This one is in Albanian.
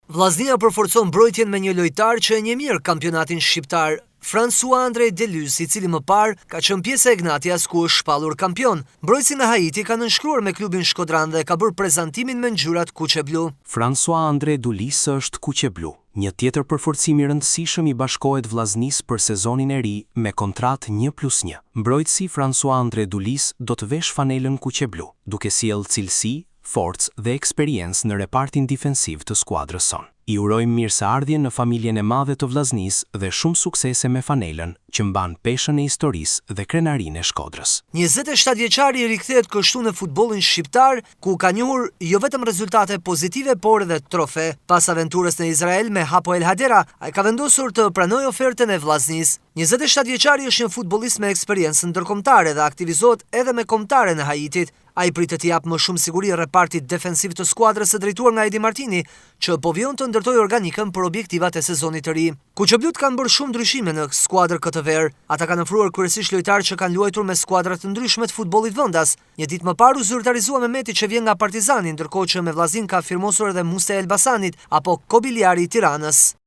Vllaznia përforcon mbrojtjen me një lojtar që e njeh mirë kampionatin shqiptar. François André Delus, i cili më parë ka qenë pjesë e Ignatias ku është shpallur kampion. Mbrojtësi në Haiti ka nënshkruar me klubin shkodran dhe ka bërë prezantimin me ngjyrat kuqe blu. François André Delus është kuqe blu. Një tjetër përforcim i rëndësishëm i bashkohet vllaznisë për sezonin e ri me kontratë 1+1. Mbrojtësi François André Delus do të vesh fanelën kuqe blu, duke sjellë cilësi, forcë dhe eksperiencë në repartin defensiv të skuadrës son. I urojmë mirëseardhje në familjen e madhe të vllaznisë dhe shumë suksese me fanelën që mban peshën e historisë dhe krenarinë e Shkodrës. 27 vjeçari rikthehet kështu në futbollin shqiptar, ku ka njohur jo vetëm rezultate pozitive, por edhe trofe. Pas aventurës në Izrael me Hapoel Hadera, ai ka vendosur të pranojë ofertën e vllaznisë. 27 vjeçari është një futbollist me eksperiencë ndërkombëtare dhe aktivizohet edhe me kombëtare në Haitit. Ai pritet të japë më shumë siguri repartit defensiv të skuadrës së drejtuar nga Edi Martini, që po vjen të ndërtojë organikën për objektivat e sezonit të ri. Kuqeblut kanë bërë shumë ndryshime në skuadrë këtë verë. Ata kanë ofruar kryesisht lojtarë që kanë luajtur me skuadra të ndryshme të futbollit vendas. Një ditë më parë u zyrtarizua Mehmeti që vjen nga Partizani, ndërkohë që me vllaznin ka firmosur edhe Musa Elbasanit apo Kobiliari i Tiranës.